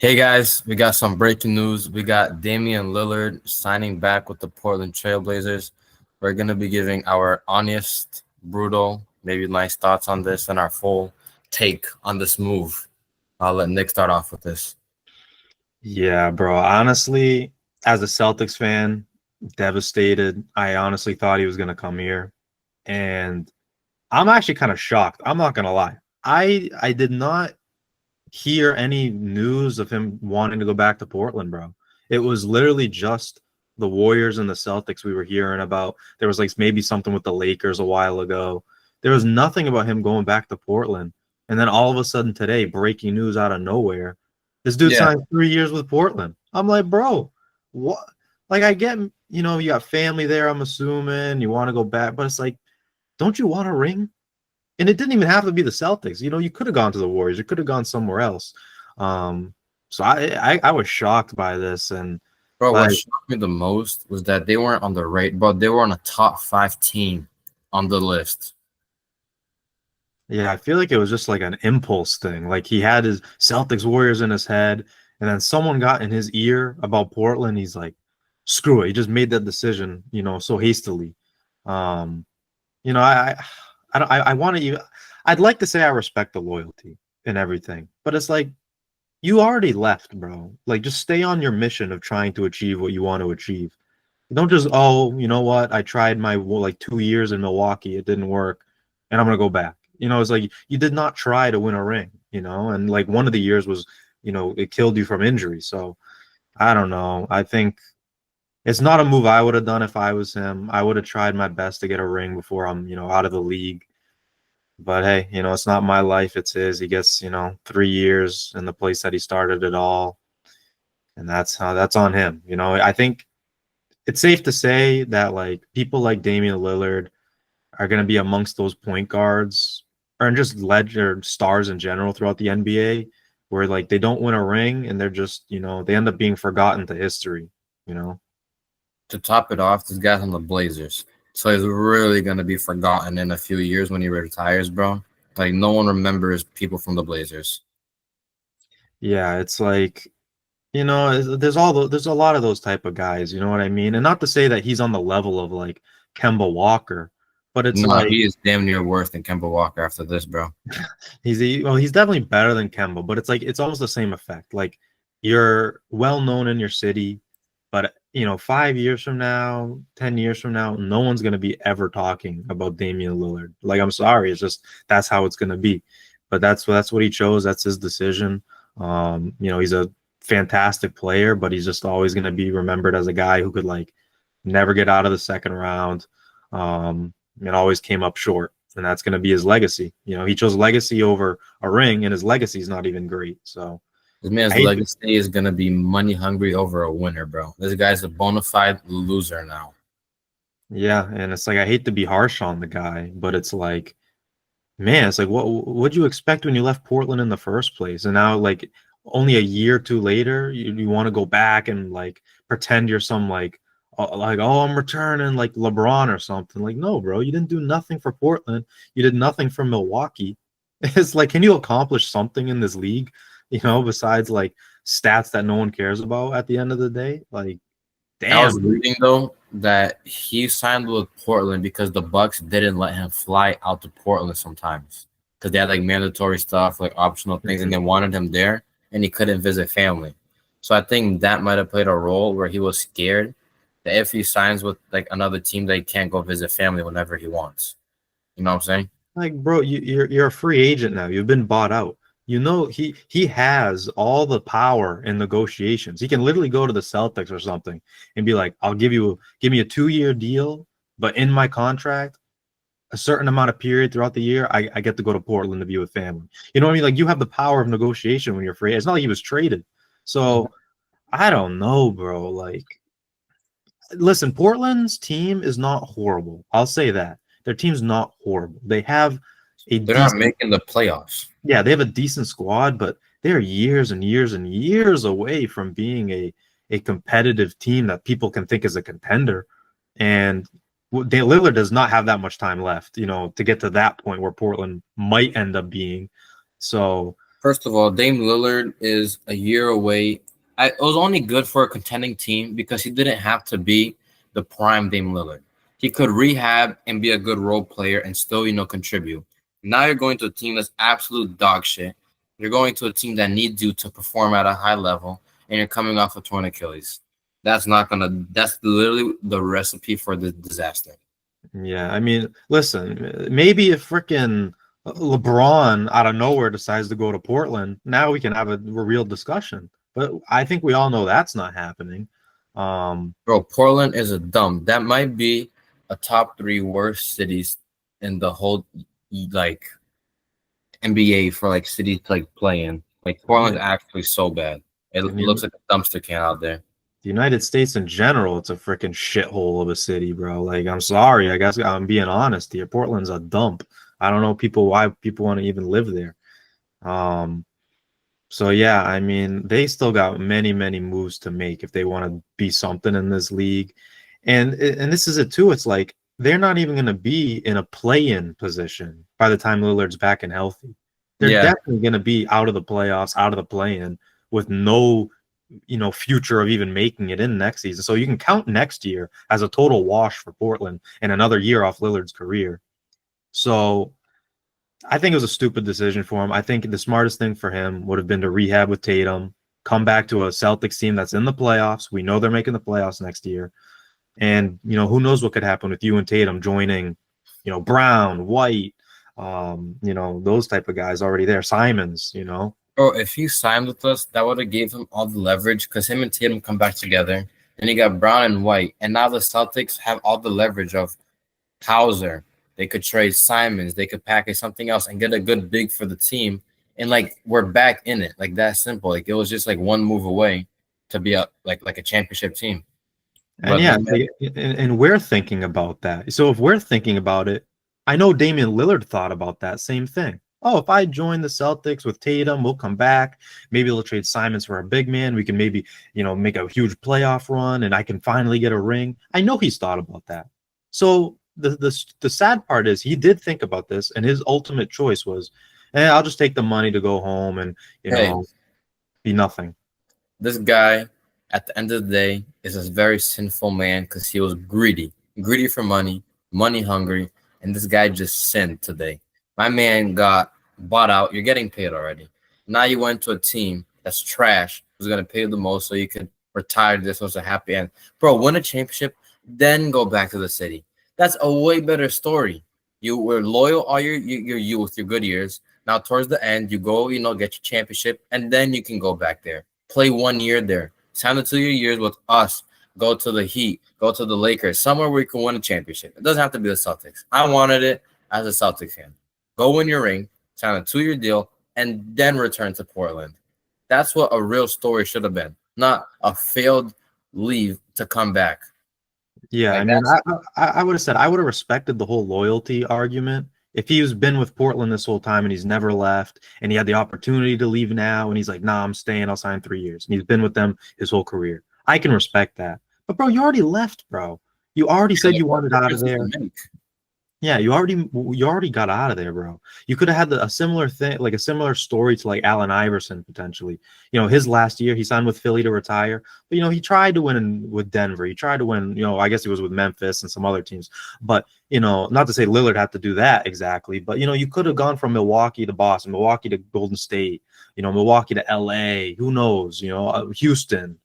Hey guys, we got some breaking news. We got Damian Lillard signing back with the Portland Trailblazers. We're going to be giving our honest, brutal, maybe nice thoughts on this and our full take on this move. I'll let Nick start off with this. Yeah, bro. Honestly, as a Celtics fan, devastated. I honestly thought he was going to come here. And I'm actually kind of shocked. I'm not going to lie. I did not hear any news of him wanting to go back to Portland, bro. It was literally just the Warriors and the Celtics we were hearing about. There was like maybe something with the Lakers a while ago. There was nothing about him going back to Portland. And then all of a sudden today, breaking news out of nowhere. This dude Yeah, signed 3 years with Portland. I'm like, bro, what? Like, I get, you got family there, I'm assuming. You want to go back, but it's like, don't you want a ring? And it didn't even have to be the Celtics. You could have gone to the Warriors. You could have gone somewhere else. So I was shocked by this, and bro, what like, shocked me the most was that they weren't on the rate, but they were on a top five team on the list. yeah, I feel like it was just like an impulse thing. Like he had his Celtics Warriors in his head, and then someone got in his ear about Portland. He's like, screw it. He just made that decision, so hastily. Um, you know, I don't, I want to. I'd like to say I respect the loyalty and everything, but it's like you already left, bro. Like, just stay on your mission of trying to achieve what you want to achieve. Don't just, oh, you know what? I tried my like 2 years in Milwaukee, it didn't work, and I'm gonna go back. It's like you did not try to win a ring, and like one of the years was, it killed you from injury. So I don't know. I think it's not a move I would have done if I was him. I would have tried my best to get a ring before I'm, out of the league. But hey, it's not my life, it's his. He gets, 3 years in the place that he started it all. And that's on him. I think it's safe to say that like people like Damian Lillard are going to be amongst those point guards or just legend stars in general throughout the NBA where like they don't win a ring and they're just, they end up being forgotten to history, you know. To top it off, this guy's on the Blazers. So he's really going to be forgotten in a few years when he retires, bro. Like, no one remembers people from the Blazers. Yeah, it's like, there's a lot of those type of guys, you know what I mean? And not to say that he's on the level of like Kemba Walker, but it's No, like he is damn near worse than Kemba Walker after this, bro. he's definitely better than Kemba, but it's like it's almost the same effect. Like you're well known in your city, but 5 years from now, 10 years from now, no one's gonna be ever talking about Damian Lillard. Like I'm sorry, it's just that's how it's gonna be. But that's what he chose. That's his decision. He's a fantastic player, but he's just always gonna be remembered as a guy who could like never get out of the second round. And always came up short. And that's going to be his legacy. He chose legacy over a ring, and his legacy is not even great. So This man's I hate to, legacy is going to be money hungry over a winner, bro. This guy's a bona fide loser now. yeah, and it's like I hate to be harsh on the guy, but it's like, man, it's like what'd you expect when you left Portland in the first place? And now like only a year or two later, you want to go back and like pretend you're some like oh I'm returning like LeBron or something. Like no, bro, you didn't do nothing for Portland. You did nothing for Milwaukee. It's like, can you accomplish something in this league? Besides like stats that no one cares about at the end of the day. Like, I was damn, dude. reading though that he signed with Portland because the Bucks didn't let him fly out to Portland sometimes because they had like mandatory stuff, like optional things, and Mhm. they wanted him there, and he couldn't visit family. So I think that might have played a role where he was scared that if he signs with like another team, they can't go visit family whenever he wants. You know what I'm saying? Like, bro, you're a free agent now. You've been bought out. He has all the power in negotiations. He can literally go to the Celtics or something and be like, "I'll give me a 2 year deal, but in my contract, a certain amount of period throughout the year, I get to go to Portland to be with family." You know what I mean? Like you have the power of negotiation when you're free. It's not like he was traded. So I don't know, bro. Like, listen, Portland's team is not horrible. I'll say that. Their team's not horrible. They have a They're not decent, making the playoffs. yeah, they have a decent squad, but they're years and years and years away from being a competitive team that people can think is a contender. And Lillard does not have that much time left, to get to that point where Portland might end up being. So First of all, Dame Lillard is a year away. It was only good for a contending team because he didn't have to be the prime Dame Lillard. He could rehab and be a good role player and still, contribute. Now you're going to a team that's absolute dog shit. You're going to a team that needs you to perform at a high level, and you're coming off a torn Achilles. That's literally the recipe for the disaster. Yeah, I mean, listen, maybe if freaking LeBron out of nowhere decides to go to Portland, now we can have a real discussion. But I think we all know that's not happening. Bro, Portland is a dump. That might be a top 3 worst cities in the whole like NBA for like cities to like play in. Like Portland's actually so bad. It I mean, looks like a dumpster can out there. the United States in general, it's a freaking shithole of a city, bro. Like, I'm sorry, I guess I'm being honest here. Portland's a dump. I don't know why people want to even live there. Um, so yeah, I mean, they still got many, many moves to make if they want to be something in this league. And this is it too. It's like they're not even going to be in a play-in position by the time Lillard's back and healthy. They're definitely going to be out of the playoffs, out of the play-in with no, future of even making it in next season. So you can count next year as a total wash for Portland and another year off Lillard's career. So I think it was a stupid decision for him. I think the smartest thing for him would have been to rehab with Tatum, come back to a Celtics team that's in the playoffs. We know they're making the playoffs next year. And, who knows what could happen with you and Tatum joining, Brown, White, those type of guys already there. Simons, Bro, if he signed with us, that would have gave him all the leverage because him and Tatum come back together. And he got Brown and White. And now the Celtics have all the leverage of Hauser. They could trade Simons. They could package something else and get a good big for the team. And, we're back in it. Like, that simple. Like, it was just, one move away to be a championship team. And and we're thinking about that. So if we're thinking about it, I know Damian Lillard thought about that same thing. Oh, if I join the Celtics with Tatum, we'll come back. Maybe they'll trade Simons for a big man. We can maybe, make a huge playoff run and I can finally get a ring. I know he's thought about that. So the sad part is he did think about this, and his ultimate choice was, I'll just take the money to go home and, be nothing. This guy, at the end of the day, is a very sinful man because he was greedy for money hungry, and this guy just sinned today. My man got bought out. You're getting paid already. Now you went to a team that's trash, who's going to pay you the most so you could retire. This was a happy end. Bro, win a championship, then go back to the city. That's a way better story. You were loyal all your youth, your good years. Now towards the end, you go, get your championship, and then you can go back there. Play 1 year there. Sign the 2 years with us. Go to the Heat. Go to the Lakers. Somewhere where you can win a championship. It doesn't have to be the Celtics. I wanted it as a Celtics fan. Go win your ring, sign a 2-year deal, and then return to Portland. That's what a real story should have been, not a failed leave to come back. Yeah, I mean, I would have said I would have respected the whole loyalty argument if he's been with Portland this whole time and he's never left and he had the opportunity to leave now and he's like, nah, I'm staying. I'll sign 3 years. And he's been with them his whole career. I can respect that. But, bro, you already left, bro. You already said you wanted out of there. Yeah, you already got out of there, bro. You could have had a similar thing, like a similar story to Allen Iverson potentially. His last year he signed with Philly to retire, but he tried to win with Denver. He tried to win. I guess he was with Memphis and some other teams. But not to say Lillard had to do that exactly, but you could have gone from Milwaukee to Boston, Milwaukee to Golden State, Milwaukee to LA. Who knows? Houston.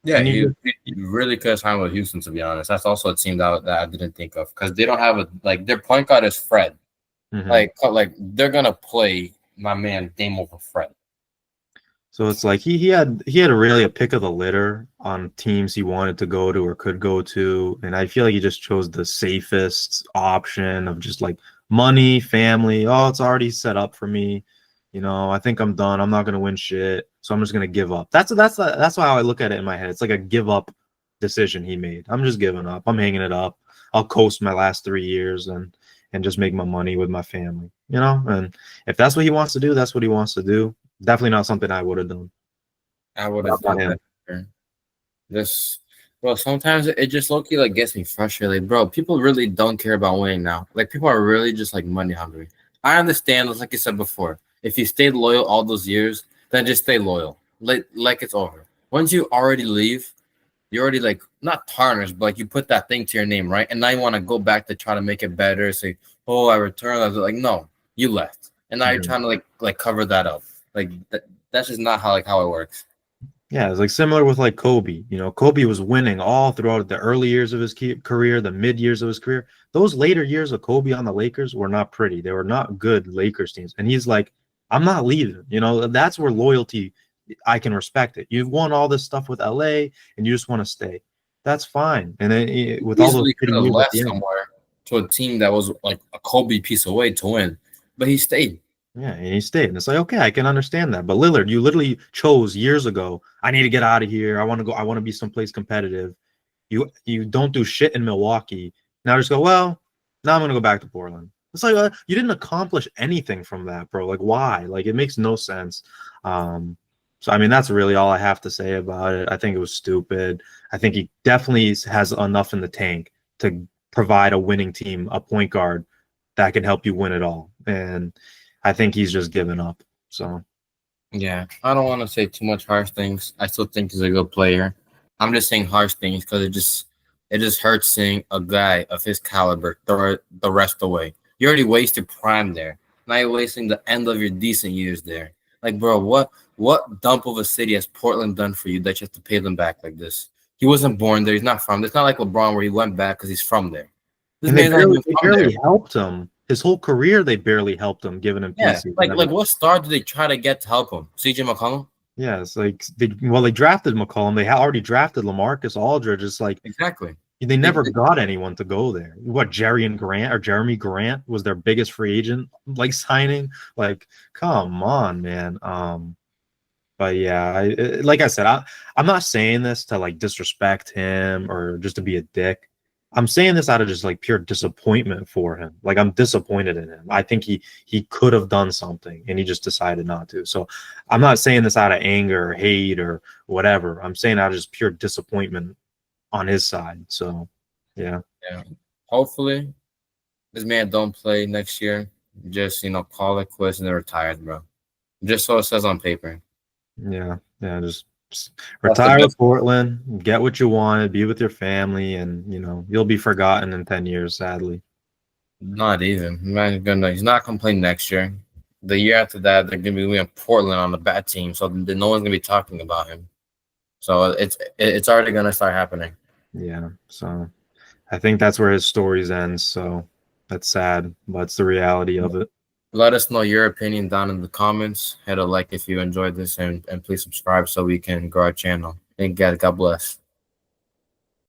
Yeah, he really could have signed with Houston, to be honest. That's also a team that I didn't think of because they don't have their point guard is Fred. Mm-hmm. They're gonna play my man Dame over Fred. So it's like he had really a pick of the litter on teams he wanted to go to or could go to, and I feel like he just chose the safest option of just money, family. Oh, it's already set up for me. I think I'm done. I'm not gonna win shit, so I'm just gonna give up. That's how I look at it in my head. It's like a give up decision he made. I'm just giving up. I'm hanging it up. I'll coast my last 3 years and just make my money with my family. And if that's what he wants to do, that's what he wants to do. Definitely not something I would have done. I would have done that. Bro, sometimes it just low-key gets me frustrated. Bro, people really don't care about winning now. People are really just money hungry. I understand, like you said before. If you stayed loyal all those years, then just stay loyal. Like it's over. Once you already leave, you already like not tarnished, but like you put that thing to your name, right? And now you want to go back to try to make it better. Say, oh, I returned. I was like, no, you left, and now you're Yeah. trying to like cover that up. Like that's just not how it works. Yeah, it's like similar with like Kobe. You know, Kobe was winning all throughout the early years of his career, the mid years of his career. Those later years of Kobe on the Lakers were not pretty. They were not good Lakers teams. And he's like, I'm not leaving. You know, that's where loyalty, I can respect it. You've won all this stuff with LA and you just want to stay. That's fine. And then with all those Easily could shitty have years at left the end. somewhere to a team that was like a Kobe piece away to win, but he stayed. Yeah, and he stayed. And it's like, okay, I can understand that. But Lillard, you literally chose years ago, I need to get out of here. I want to go, I want to be someplace competitive. You don't do shit in Milwaukee. Now just go, well, now I'm gonna go back to Portland. It's like you didn't accomplish anything from that, bro. Like, why? Like, it makes no sense. So I mean, that's really all I have to say about it. I think it was stupid. I think he definitely has enough in the tank to provide a winning team, a point guard that can help you win it all. And I think he's just given up. So Yeah, I don't want to say too much harsh things. I still think he's a good player. I'm just saying harsh things because it just hurts seeing a guy of his caliber throw the rest away. You already wasted prime there. Now you're wasting the end of your decent years there. Like, bro, what dump of a city has Portland done for you that you have to pay them back like this? He wasn't born there. He's not from. It's not like LeBron where he went back because he's from there. This and man's not even they from there. barely helped him. His whole career, they barely helped him, giving him Yeah, pieces. like what star did they try to get to help him? CJ McCollum? Yeah, it's like they drafted McCollum. They had already drafted LaMarcus Aldridge. It's like Exactly. they never got anyone to go there. What, Jeremy Grant was their biggest free agent like signing? Like, come on, man. But yeah, like I said, I'm not saying this to like disrespect him or just to be a dick. I'm saying this out of just like pure disappointment for him. Like, I'm disappointed in him. I think he could have done something and he just decided not to. So I'm not saying this out of anger or hate or whatever. I'm saying out of just pure disappointment on his side. So yeah. Yeah. Hopefully, this man don't play next year. Just call it quits and then retired, bro. Just so it says on paper. Yeah. Just That's retire the with Portland, get what you wanted, be with your family, and you'll be forgotten in 10 years, sadly. not even. He's not gonna play next year. The year after that, they're gonna be in Portland on the bad team, so no one's gonna be talking about him. So it's already gonna start happening. Yeah. So I think that's where his stories end. So that's sad, but it's the reality of it. Let us know your opinion down in the comments. Hit a like if you enjoyed this, and please subscribe so we can grow our channel. And God bless.